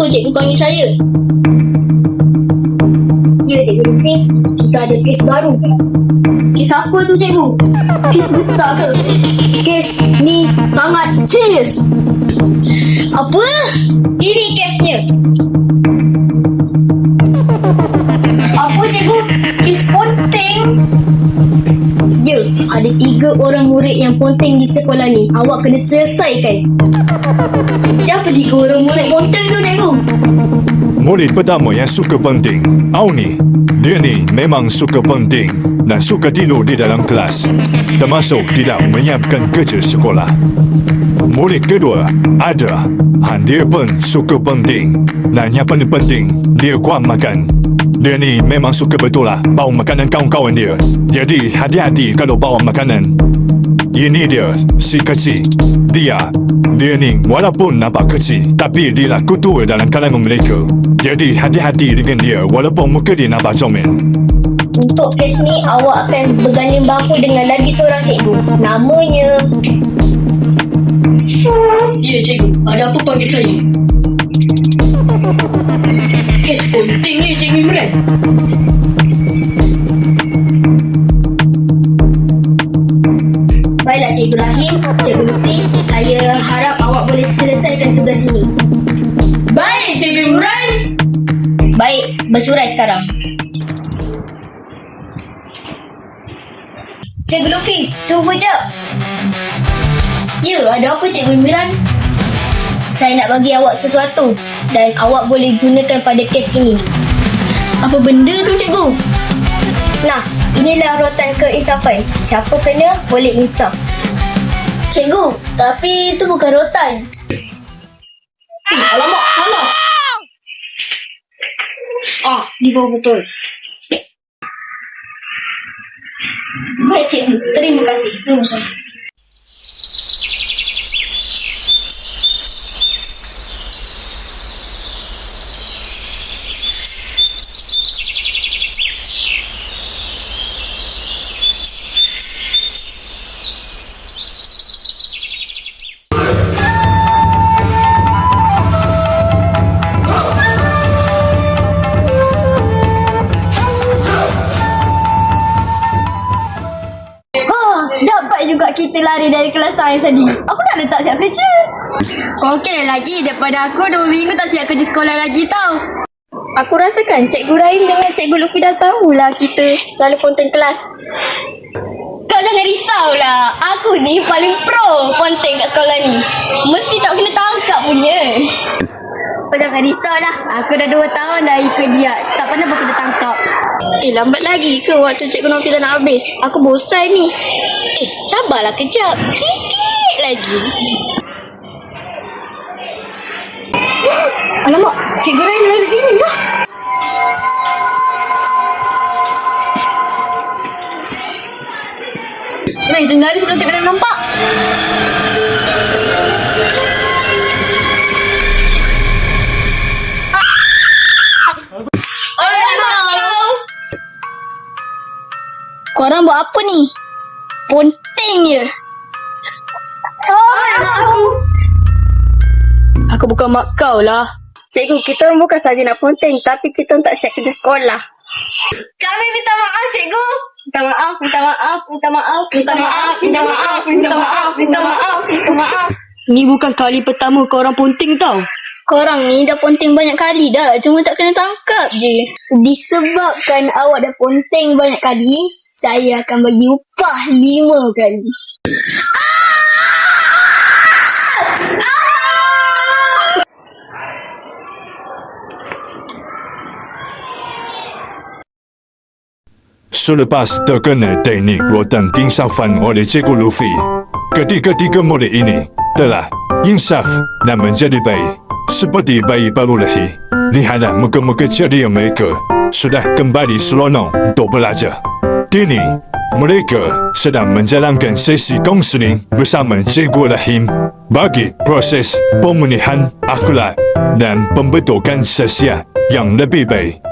Kenapa cikgu panggil saya? Ya, Cikgu Luffy. Kita ada kes baru. Kes apa tu, cikgu? Kes besar ke? Kes ni sangat serius. Apa? Ini kesnya. Apa, cikgu? Kes ponteng? Ya, ada 3 orang murid yang ponteng di sekolah ni. Awak kena selesaikan. Siapa 3 orang murid ponteng tu, cikgu? Murid pertama yang suka penting, Auni. Dia ni memang suka penting dan suka tidur di dalam kelas, termasuk tidak menyiapkan kerja sekolah. Murid kedua, Adra. Dia pun suka penting dan yang paling penting, dia kuat makan. Dia ni memang suka betul lah bawa makanan kawan-kawan dia. Jadi hati-hati kalau bawa makanan. Ini dia, si kecil. Dia ni walaupun nampak kecil, tapi dia lah ketua dalam kalangan mereka. Jadi hati-hati dengan dia walaupun muka dia nampak comel. Untuk kes ni, awak akan berganding bahu dengan lagi seorang cikgu. Namanya... Ya, cikgu. Ada apa panggil saya? Kes penting ni, Cikgu Imran. Baiklah, Cikgu Rahim, Cikgu Luffy. Saya harap awak boleh selesaikan tugas ini. Baik, Cikgu Imran. Baik, bersurai sekarang. Cikgu Luffy, tunggu jap. Ya, ada apa, Cikgu Imran? Saya nak bagi awak sesuatu dan awak boleh gunakan pada kes ini. Apa benda tu, cikgu? Nah, inilah rotan keinsafan. Siapa kena boleh insaf. Cikgu, tapi itu bukan rotan. Alamak, salah. Di bawah betul. Baik, cikgu. Terima kasih. Terima kasih. Dapat juga kita lari dari kelas sains tadi. Aku dah letak siap kerja. Okey lagi daripada aku 2 minggu tak siap kerja sekolah lagi tau. Aku rasakan Cikgu Rahim dengan Cikgu Luffy dah tahulah kita selalu ponteng kelas. Kau jangan risaulah. Aku ni paling pro ponteng kat sekolah ni. Mesti tak kena tangkap punya. Kau jangan risaulah. Aku dah 2 tahun dah ikut dia. Tak pernah pun kena tangkap. Lambat lagi ke waktu Cikgu Nofizah nak habis? Aku bosan ni. Sabarlah kejap. Sikit lagi. Alamak, Cikgu Rahim lari sini lah. Ray, jangan lari sebelum Cikgu Rahim nampak. Korang buat apa ni? Ponteng je. Aku bukan mak kau lah. Cikgu, kita orang bukan saja nak ponteng, tapi kita orang tak siap kerja sekolah. Kami minta maaf, cikgu. Minta maaf, minta maaf, minta maaf, minta maaf, minta maaf, minta maaf, minta maaf, minta maaf. Ni bukan kali pertama kau orang ponteng tau. Korang ni dah ponteng banyak kali dah, cuma tak kena tangkap je. Disebabkan awak dah ponteng banyak kali, saya akan bagi upah 5 kali. Selepas terkena teknik rotan keinsafan oleh Cikgu Luffy, ketiga-tiga murid ini telah insaf dan menjadi baik. Seperti bayi baru lahir. Lihatlah muka-muka ceria mereka sudah kembali seronok untuk belajar. Kini, mereka sedang menjalankan sesi kaunseling bersama Cikgu Rahim bagi proses pemulihan akhlak dan pembentukan sosial yang lebih baik.